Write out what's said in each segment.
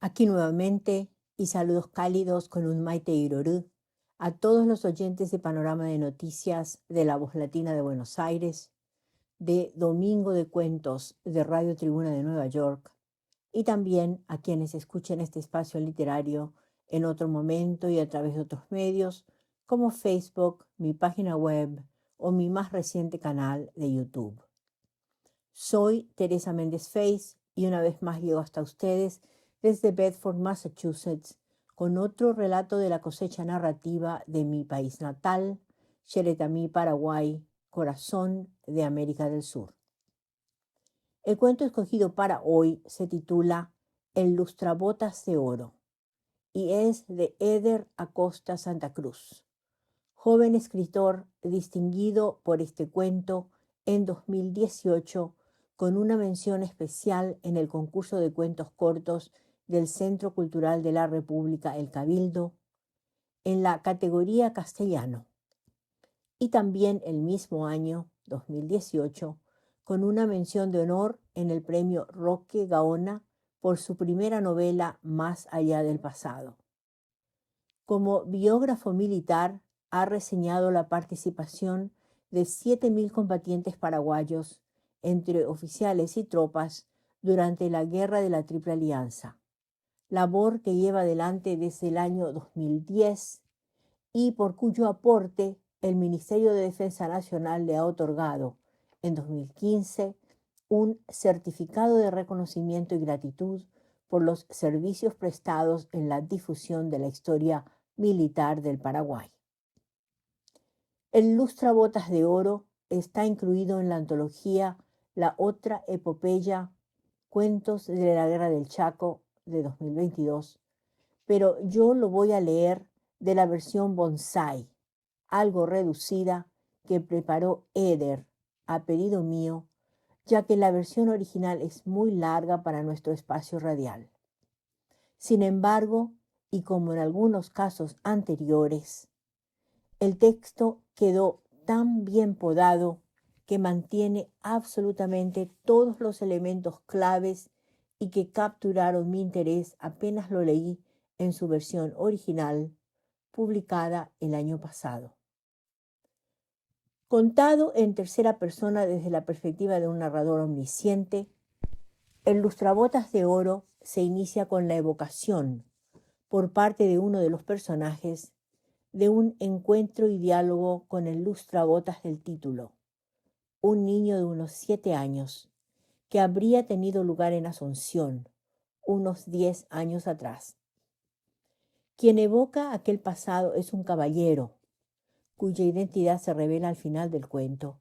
Aquí nuevamente y saludos cálidos con un Maite Irorú a todos los oyentes de Panorama de Noticias de La Voz Latina de Buenos Aires, de Domingo de Cuentos de Radio Tribuna de Nueva York y también a quienes escuchen este espacio literario en otro momento y a través de otros medios como Facebook, mi página web o mi más reciente canal de YouTube. Soy Teresa Méndez Feix y una vez más llego hasta ustedes desde Bedford, Massachusetts, con otro relato de la cosecha narrativa de mi país natal, Cheretamí, Paraguay, corazón de América del Sur. El cuento escogido para hoy se titula El lustrabotas de oro y es de Eder Acosta Santa Cruz, joven escritor distinguido por este cuento en 2018 con una mención especial en el concurso de cuentos cortos del Centro Cultural de la República El Cabildo en la categoría castellano, y también el mismo año, 2018, con una mención de honor en el premio Roque Gaona por su primera novela Más allá del pasado. Como biógrafo militar, ha reseñado la participación de 7.000 combatientes paraguayos, entre oficiales y tropas, durante la Guerra de la Triple Alianza, labor que lleva adelante desde el año 2010 y por cuyo aporte el Ministerio de Defensa Nacional le ha otorgado, en 2015, un certificado de reconocimiento y gratitud por los servicios prestados en la difusión de la historia militar del Paraguay. El lustrabotas de oro está incluido en la antología La otra epopeya, Cuentos de la Guerra del Chaco, de 2022, pero yo lo voy a leer de la versión bonsai, algo reducida, que preparó Eder a pedido mío, ya que la versión original es muy larga para nuestro espacio radial. Sin embargo, y como en algunos casos anteriores, el texto quedó tan bien podado que mantiene absolutamente todos los elementos claves y que capturaron mi interés apenas lo leí en su versión original, publicada el año pasado. Contado en tercera persona desde la perspectiva de un narrador omnisciente, el lustrabotas de oro se inicia con la evocación, por parte de uno de los personajes, de un encuentro y diálogo con el lustrabotas del título, un niño de unos 7 años, que habría tenido lugar en Asunción, unos 10 años atrás. Quien evoca aquel pasado es un caballero, cuya identidad se revela al final del cuento,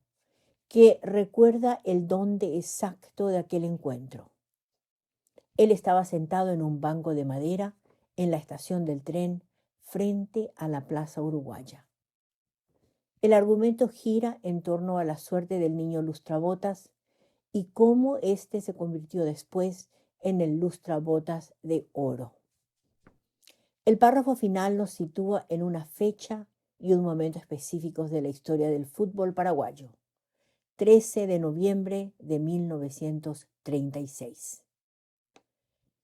que recuerda el dónde exacto de aquel encuentro. Él estaba sentado en un banco de madera en la estación del tren frente a la Plaza Uruguaya. El argumento gira en torno a la suerte del niño lustrabotas y cómo éste se convirtió después en el lustrabotas de oro. El párrafo final nos sitúa en una fecha y un momento específicos de la historia del fútbol paraguayo, 13 de noviembre de 1936.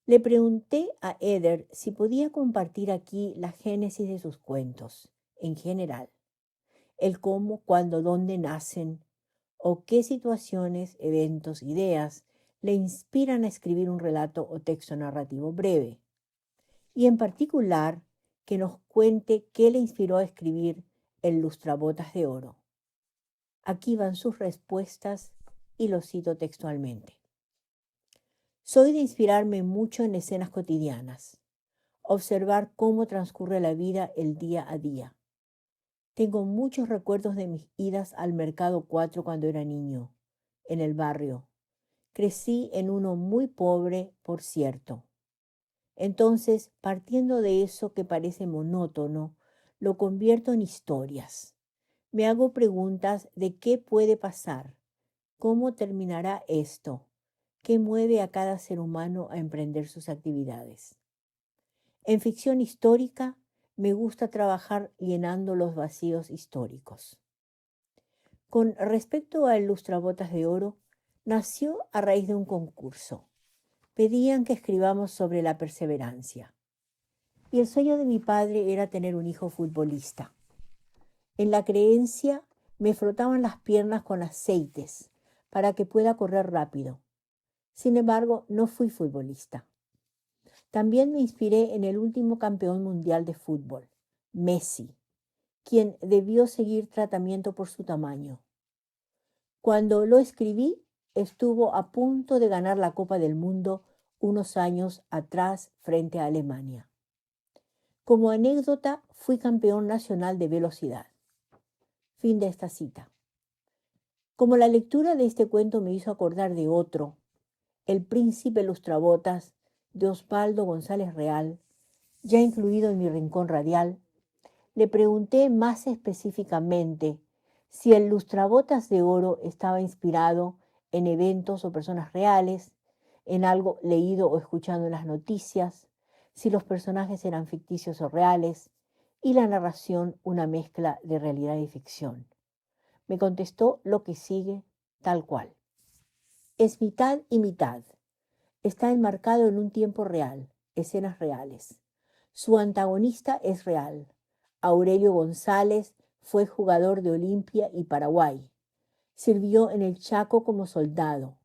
Le pregunté a Eder si podía compartir aquí la génesis de sus cuentos, en general, el cómo, cuándo, dónde nacen, o qué situaciones, eventos, ideas le inspiran a escribir un relato o texto narrativo breve, y en particular que nos cuente qué le inspiró a escribir El lustrabotas de oro. Aquí van sus respuestas y lo cito textualmente. Soy de inspirarme mucho en escenas cotidianas, observar cómo transcurre la vida el día a día. Tengo muchos recuerdos de mis idas al Mercado 4 cuando era niño, en el barrio. Crecí en uno muy pobre, por cierto. Entonces, partiendo de eso que parece monótono, lo convierto en historias. Me hago preguntas de qué puede pasar, cómo terminará esto, qué mueve a cada ser humano a emprender sus actividades. En ficción histórica, me gusta trabajar llenando los vacíos históricos. Con respecto al lustrabotas de oro, nació a raíz de un concurso. pedían que escribamos sobre la perseverancia. Y el sueño de mi padre era tener un hijo futbolista. En la creencia me frotaban las piernas con aceites para que pueda correr rápido. Sin embargo, no fui futbolista. También me inspiré en el último campeón mundial de fútbol, Messi, quien debió seguir tratamiento por su tamaño. Cuando lo escribí, estuvo a punto de ganar la Copa del Mundo unos años atrás frente a Alemania. Como anécdota, fui campeón nacional de velocidad. Fin de esta cita. Como la lectura de este cuento me hizo acordar de otro, El príncipe lustrabotas, de Osvaldo González Real, ya incluido en mi rincón radial, le pregunté más específicamente si el lustrabotas de oro estaba inspirado en eventos o personas reales, en algo leído o escuchado en las noticias, si los personajes eran ficticios o reales, y la narración una mezcla de realidad y ficción. Me contestó lo que sigue tal cual. Es mitad y mitad. Está enmarcado en un tiempo real, escenas reales. Su antagonista es real. Aurelio González fue jugador de Olimpia y Paraguay. Sirvió en el Chaco como soldado.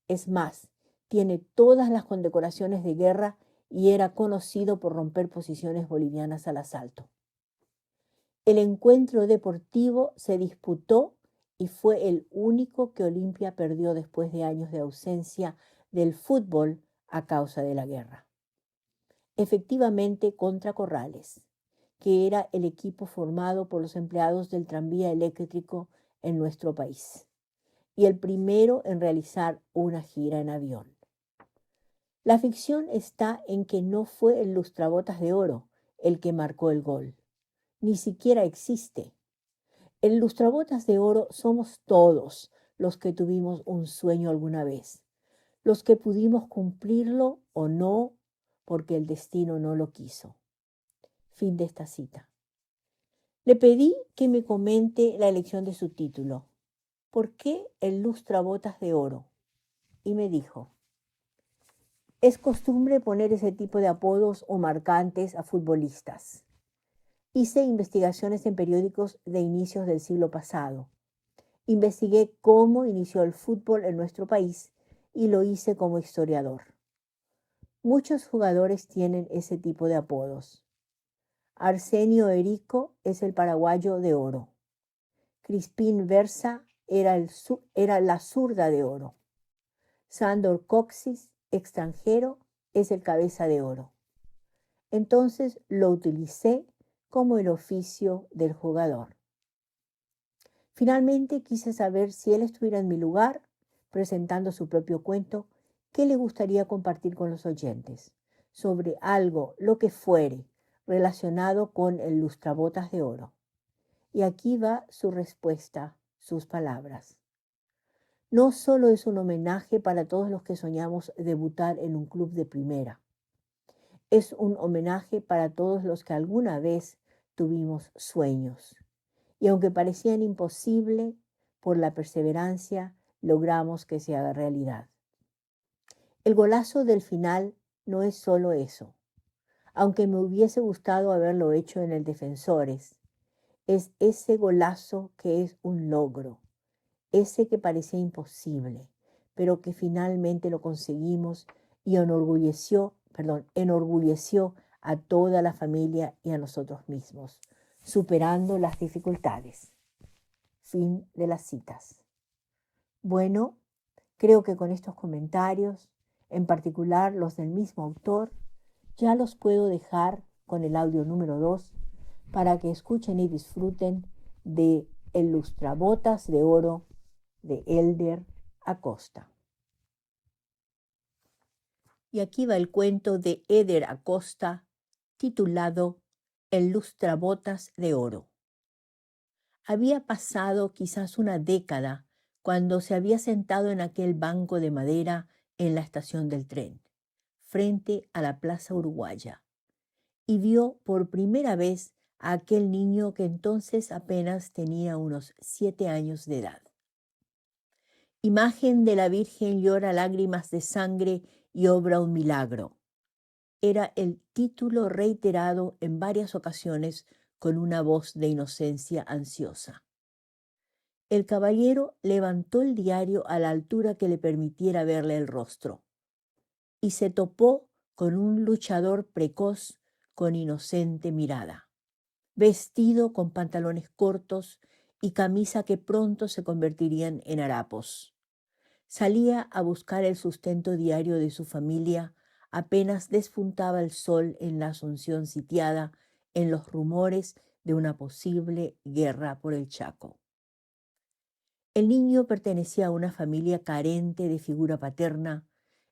Es más, tiene todas las condecoraciones de guerra y era conocido por romper posiciones bolivianas al asalto. El encuentro deportivo se disputó y fue el único que Olimpia perdió después de años de ausencia del fútbol a causa de la guerra. Efectivamente contra Corrales, que era el equipo formado por los empleados del tranvía eléctrico en nuestro país, y el primero en realizar una gira en avión. La ficción está en que no fue el lustrabotas de oro el que marcó el gol. Ni siquiera existe. El lustrabotas de oro somos todos los que tuvimos un sueño alguna vez, los que pudimos cumplirlo o no, porque el destino no lo quiso. Fin de esta cita. Le pedí que me comente la elección de su título. ¿Por qué el lustrabotas de oro? Y me dijo, es costumbre poner ese tipo de apodos o marcantes a futbolistas. Hice investigaciones en periódicos de inicios del siglo pasado. Investigué cómo inició el fútbol en nuestro país y lo hice como historiador. Muchos jugadores tienen ese tipo de apodos. Arsenio Erico es el paraguayo de oro. Crispín Versa era la zurda de oro. Sándor Coxis, extranjero, es el cabeza de oro. Entonces lo utilicé como el oficio del jugador. Finalmente quise saber si él estuviera en mi lugar, presentando su propio cuento, qué le gustaría compartir con los oyentes, sobre algo, lo que fuere, relacionado con el lustrabotas de oro. Y aquí va su respuesta, sus palabras. No solo es un homenaje para todos los que soñamos debutar en un club de primera, es un homenaje para todos los que alguna vez tuvimos sueños. Y aunque parecían imposibles, por la perseverancia logramos que se haga realidad. El golazo del final no es solo eso, aunque me hubiese gustado haberlo hecho en el Defensores. Es ese golazo que es un logro, ese que parecía imposible, pero que finalmente lo conseguimos y enorgulleció a toda la familia y a nosotros mismos, superando las dificultades. Fin de las citas. Bueno, creo que con estos comentarios, en particular los del mismo autor, ya los puedo dejar con el audio número 2 para que escuchen y disfruten de El lustrabotas de oro de Elder Acosta. Y aquí va el cuento de Eder Acosta titulado El lustrabotas de oro. Había pasado quizás una década cuando se había sentado en aquel banco de madera en la estación del tren, frente a la Plaza Uruguaya, y vio por primera vez a aquel niño que entonces apenas tenía unos 7 años de edad. Imagen de la Virgen llora lágrimas de sangre y obra un milagro. Era el título reiterado en varias ocasiones con una voz de inocencia ansiosa. El caballero levantó el diario a la altura que le permitiera verle el rostro y se topó con un luchador precoz con inocente mirada, vestido con pantalones cortos y camisa que pronto se convertirían en harapos. Salía a buscar el sustento diario de su familia apenas despuntaba el sol en la Asunción sitiada en los rumores de una posible guerra por el Chaco. El niño pertenecía a una familia carente de figura paterna,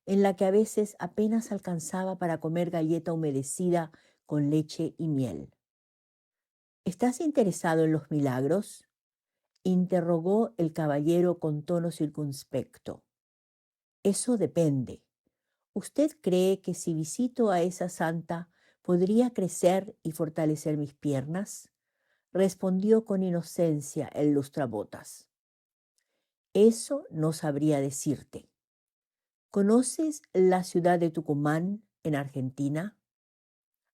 en la que a veces apenas alcanzaba para comer galleta humedecida con leche y miel. ¿Estás interesado en los milagros?, interrogó el caballero con tono circunspecto. Eso depende. ¿Usted cree que si visito a esa santa podría crecer y fortalecer mis piernas?, respondió con inocencia el lustrabotas. Eso no sabría decirte. ¿Conoces la ciudad de Tucumán, en Argentina?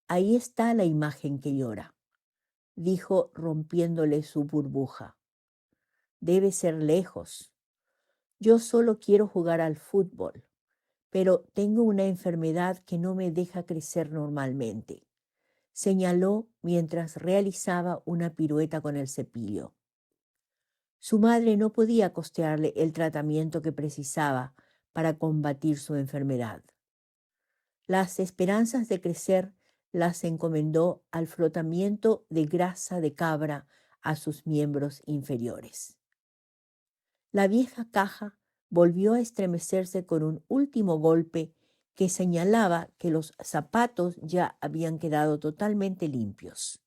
Ahí está la imagen que llora, dijo rompiéndole su burbuja. Debe ser lejos. Yo solo quiero jugar al fútbol, pero tengo una enfermedad que no me deja crecer normalmente, señaló mientras realizaba una pirueta con el cepillo. Su madre no podía costearle el tratamiento que precisaba para combatir su enfermedad. Las esperanzas de crecer las encomendó al frotamiento de grasa de cabra a sus miembros inferiores. La vieja caja volvió a estremecerse con un último golpe que señalaba que los zapatos ya habían quedado totalmente limpios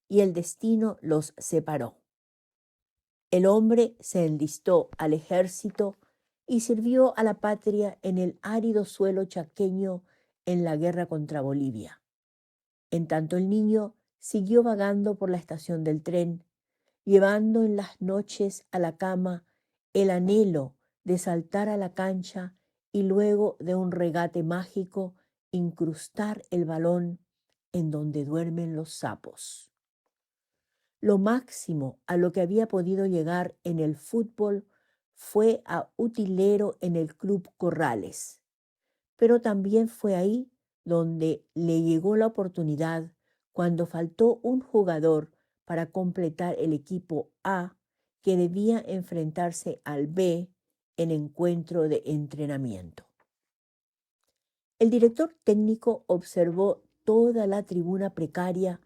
y el destino los separó. El hombre se enlistó al ejército y sirvió a la patria en el árido suelo chaqueño en la guerra contra Bolivia. En tanto el niño siguió vagando por la estación del tren, llevando en las noches a la cama el anhelo de saltar a la cancha y luego de un regate mágico incrustar el balón en donde duermen los sapos. Lo máximo a lo que había podido llegar en el fútbol fue a utilero en el Club Corrales, pero también fue ahí donde le llegó la oportunidad cuando faltó un jugador para completar el equipo A que debía enfrentarse al B en encuentro de entrenamiento. El director técnico observó toda la tribuna precaria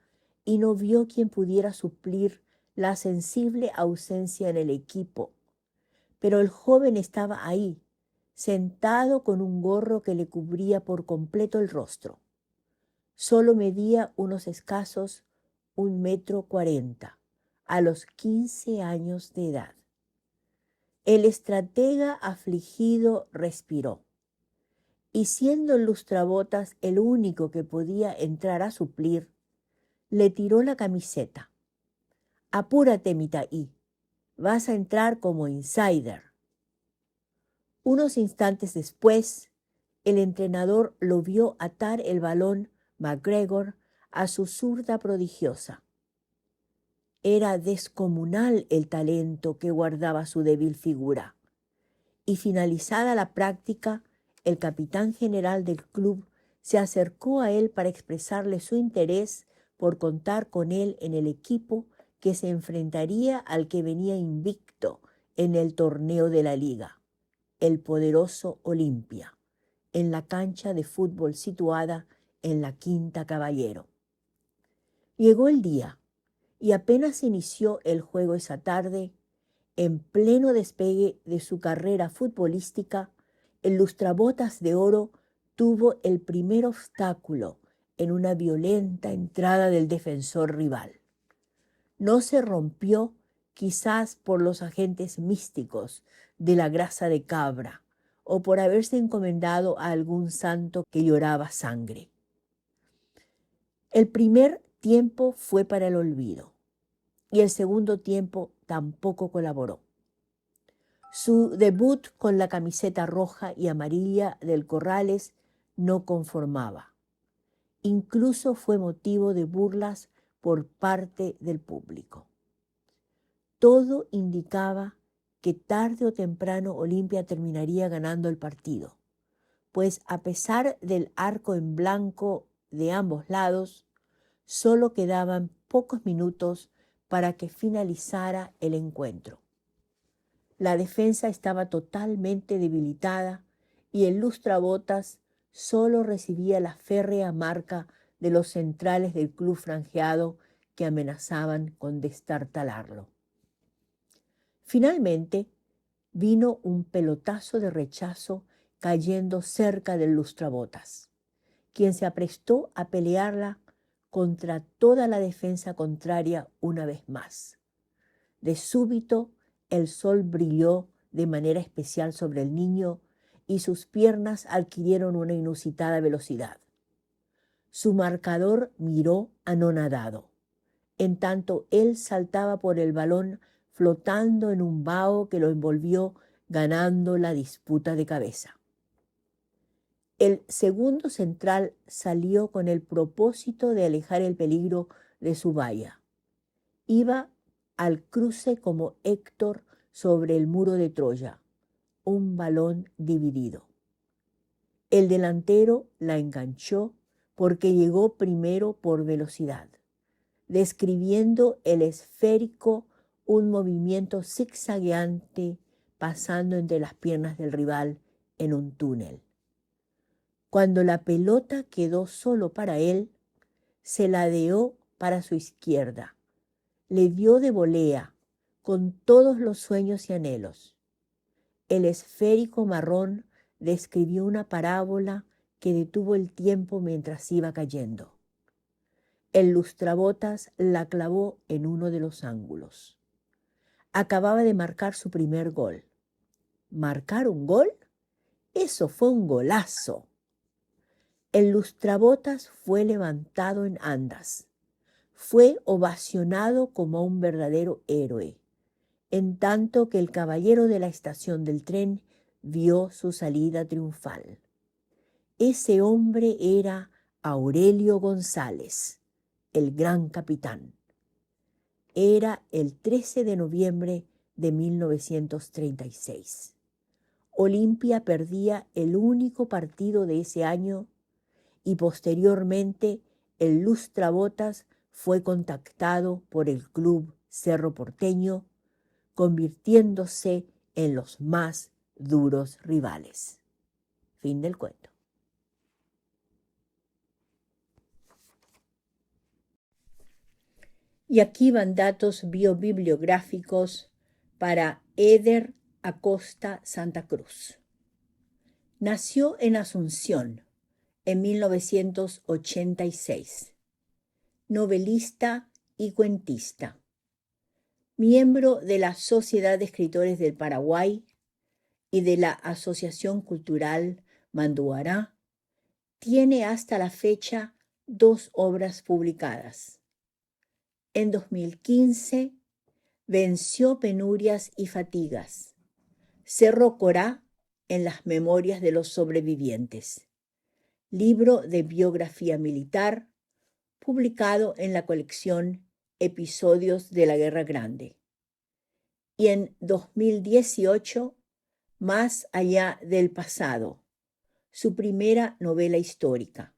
y no vio quien pudiera suplir la sensible ausencia en el equipo, pero el joven estaba ahí, sentado con un gorro que le cubría por completo el rostro. Solo medía unos escasos 1,40 m, a los 15 años de edad. El estratega afligido respiró, y siendo el lustrabotas el único que podía entrar a suplir, le tiró la camiseta. «Apúrate, Mitaí, vas a entrar como insider». Unos instantes después, el entrenador lo vio atar el balón McGregor a su zurda prodigiosa. Era descomunal el talento que guardaba su débil figura. Y finalizada la práctica, el capitán general del club se acercó a él para expresarle su interés por contar con él en el equipo que se enfrentaría al que venía invicto en el torneo de la liga, el poderoso Olimpia, en la cancha de fútbol situada en la Quinta Caballero. Llegó el día y apenas inició el juego esa tarde, en pleno despegue de su carrera futbolística, el lustrabotas de oro tuvo el primer obstáculo en una violenta entrada del defensor rival. No se rompió, quizás por los agentes místicos de la grasa de cabra o por haberse encomendado a algún santo que lloraba sangre. El primer tiempo fue para el olvido y el segundo tiempo tampoco colaboró. Su debut con la camiseta roja y amarilla del Corrales no conformaba. Incluso fue motivo de burlas por parte del público. Todo indicaba que tarde o temprano Olimpia terminaría ganando el partido, pues a pesar del arco en blanco de ambos lados, solo quedaban pocos minutos para que finalizara el encuentro. La defensa estaba totalmente debilitada y el lustrabotas solo recibía la férrea marca de los centrales del club franjeado que amenazaban con destartalarlo. Finalmente, vino un pelotazo de rechazo cayendo cerca del lustrabotas, quien se aprestó a pelearla contra toda la defensa contraria una vez más. De súbito, el sol brilló de manera especial sobre el niño y sus piernas adquirieron una inusitada velocidad. Su marcador miró anonadado, en tanto él saltaba por el balón flotando en un vaho que lo envolvió, ganando la disputa de cabeza. El segundo central salió con el propósito de alejar el peligro de su valla. Iba al cruce como Héctor sobre el muro de Troya, un balón dividido. El delantero la enganchó porque llegó primero por velocidad, describiendo el esférico un movimiento zigzagueante pasando entre las piernas del rival en un túnel. Cuando la pelota quedó solo para él, se ladeó para su izquierda, le dio de volea con todos los sueños y anhelos. El esférico marrón describió una parábola que detuvo el tiempo mientras iba cayendo. El lustrabotas la clavó en uno de los ángulos. Acababa de marcar su primer gol. ¿Marcar un gol? Eso fue un golazo. El lustrabotas fue levantado en andas. Fue ovacionado como un verdadero héroe, en tanto que el caballero de la estación del tren vio su salida triunfal. Ese hombre era Aurelio González, el gran capitán. Era el 13 de noviembre de 1936. Olimpia perdía el único partido de ese año y posteriormente el lustrabotas fue contactado por el club Cerro Porteño, convirtiéndose en los más duros rivales. Fin del cuento. Y aquí van datos biobibliográficos para Eder Acosta Santa Cruz. Nació en Asunción en 1986. Novelista y cuentista. Miembro de la Sociedad de Escritores del Paraguay y de la Asociación Cultural Manduará, tiene hasta la fecha 2 obras publicadas. En 2015 venció penurias y fatigas. Cerro Corá en las memorias de los sobrevivientes. Libro de biografía militar publicado en la colección Episodios de la Guerra Grande. Y en 2018, Más allá del pasado, su primera novela histórica.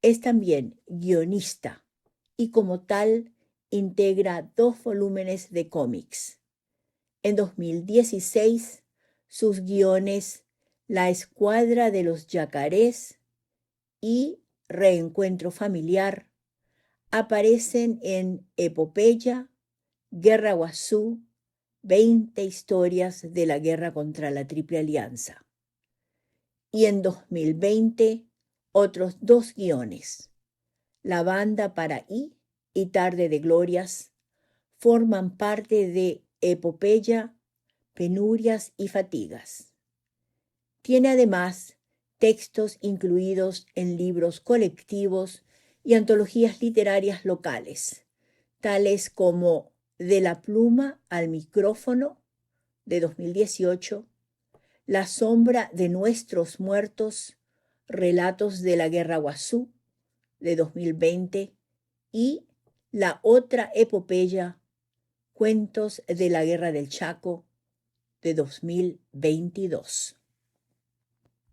Es también guionista y como tal integra 2 volúmenes de cómics. En 2016, sus guiones La Escuadra de los Yacarés y Reencuentro Familiar aparecen en Epopeya, Guerra Guazú, 20 historias de la guerra contra la Triple Alianza. Y en 2020, otros 2 guiones, La Banda para I y Tarde de Glorias, forman parte de Epopeya, Penurias y Fatigas. Tiene además textos incluidos en libros colectivos y antologías literarias locales, tales como De la pluma al micrófono, de 2018, La sombra de nuestros muertos, relatos de la Guerra Guazú, de 2020, y la otra epopeya, Cuentos de la Guerra del Chaco, de 2022.